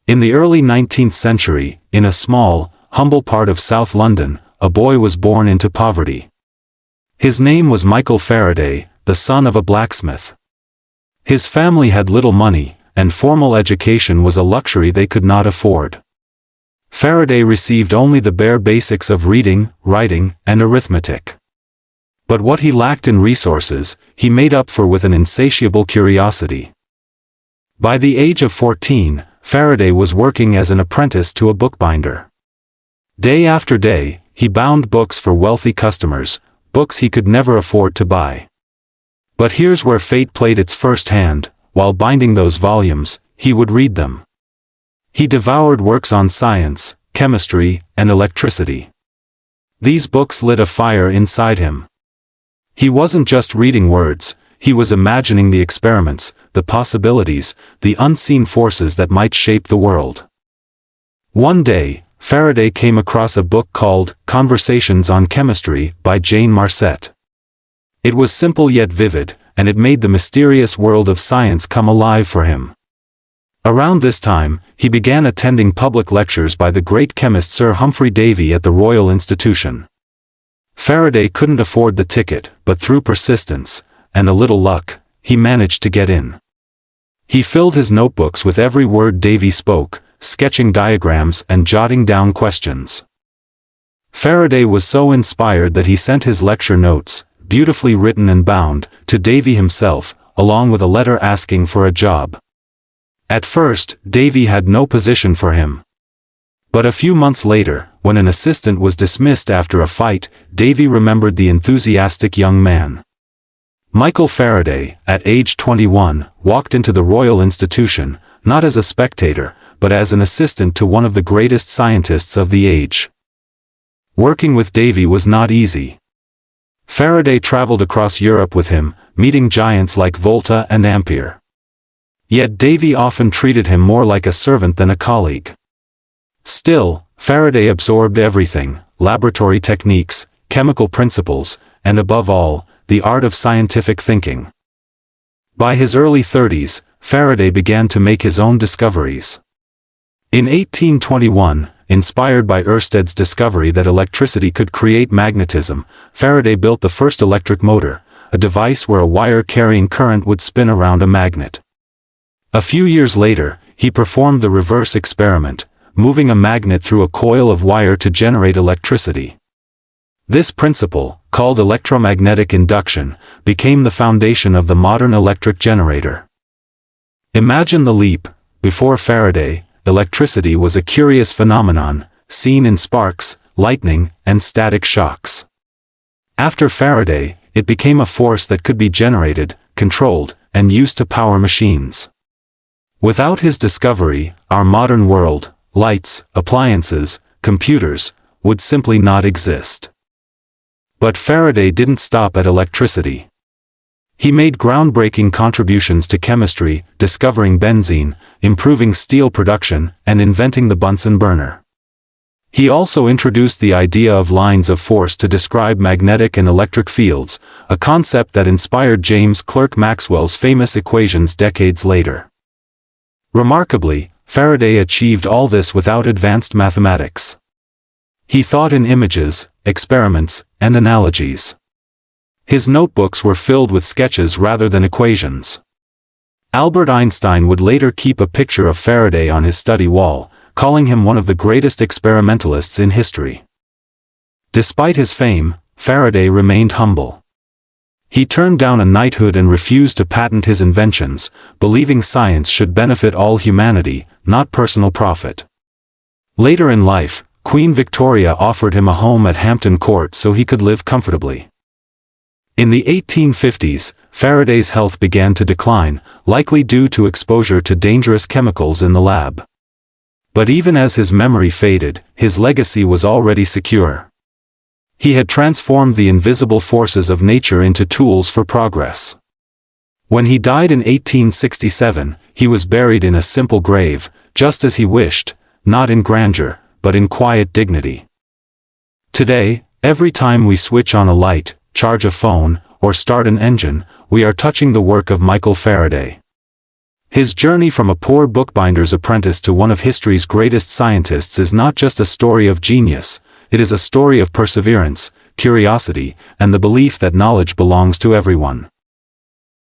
In the early 19th century, in a small, humble part of South London, a boy was born into poverty. His name was Michael Faraday, the son of a blacksmith. His family had little money, and formal education was a luxury they could not afford. Faraday received only the bare basics of reading, writing, and arithmetic. But what he lacked in resources, he made up for with an insatiable curiosity. By the age of 14, Faraday was working as an apprentice to a bookbinder. Day after day, he bound books for wealthy customers, books he could never afford to buy. But here's where fate played its first hand. While binding those volumes, he would read them. He devoured works on science, chemistry, and electricity. These books lit a fire inside him. He wasn't just reading words, he was imagining the experiments, the possibilities, the unseen forces that might shape the world. One day, Faraday came across a book called Conversations on Chemistry by Jane Marcet. It was simple yet vivid, and it made the mysterious world of science come alive for him. Around this time, he began attending public lectures by the great chemist Sir Humphry Davy at the Royal Institution. Faraday couldn't afford the ticket, but through persistence, and a little luck, he managed to get in. He filled his notebooks with every word Davy spoke, sketching diagrams and jotting down questions. Faraday was so inspired that he sent his lecture notes, beautifully written and bound, to Davy himself, along with a letter asking for a job. At first, Davy had no position for him. But a few months later, when an assistant was dismissed after a fight, Davy remembered the enthusiastic young man. Michael Faraday, at age 21, walked into the Royal Institution, not as a spectator, but as an assistant to one of the greatest scientists of the age. Working with Davy was not easy. Faraday traveled across Europe with him, meeting giants like Volta and Ampere. Yet Davy often treated him more like a servant than a colleague. Still, Faraday absorbed everything: laboratory techniques, chemical principles, and above all, the art of scientific thinking. By his early 30s, Faraday began to make his own discoveries. In 1821, inspired by Ørsted's discovery that electricity could create magnetism, Faraday built the first electric motor, a device where a wire carrying current would spin around a magnet. A few years later, he performed the reverse experiment, moving a magnet through a coil of wire to generate electricity. This principle, called electromagnetic induction, became the foundation of the modern electric generator. Imagine the leap. Before Faraday, electricity was a curious phenomenon, seen in sparks, lightning, and static shocks. After Faraday, it became a force that could be generated, controlled, and used to power machines. Without his discovery, our modern world, lights, appliances, computers, would simply not exist. But Faraday didn't stop at electricity. He made groundbreaking contributions to chemistry, discovering benzene, improving steel production, and inventing the Bunsen burner. He also introduced the idea of lines of force to describe magnetic and electric fields, a concept that inspired James Clerk Maxwell's famous equations decades later. Remarkably, Faraday achieved all this without advanced mathematics. He thought in images, experiments, and analogies. His notebooks were filled with sketches rather than equations. Albert Einstein would later keep a picture of Faraday on his study wall, calling him one of the greatest experimentalists in history. Despite his fame, Faraday remained humble. He turned down a knighthood and refused to patent his inventions, believing science should benefit all humanity, not personal profit. Later in life, Queen Victoria offered him a home at Hampton Court so he could live comfortably. In the 1850s, Faraday's health began to decline, likely due to exposure to dangerous chemicals in the lab. But even as his memory faded, his legacy was already secure. He had transformed the invisible forces of nature into tools for progress. When he died in 1867, he was buried in a simple grave, just as he wished, not in grandeur, but in quiet dignity. Today, every time we switch on a light, charge a phone, or start an engine, we are touching the work of Michael Faraday. His journey from a poor bookbinder's apprentice to one of history's greatest scientists is not just a story of genius, it is a story of perseverance, curiosity, and the belief that knowledge belongs to everyone.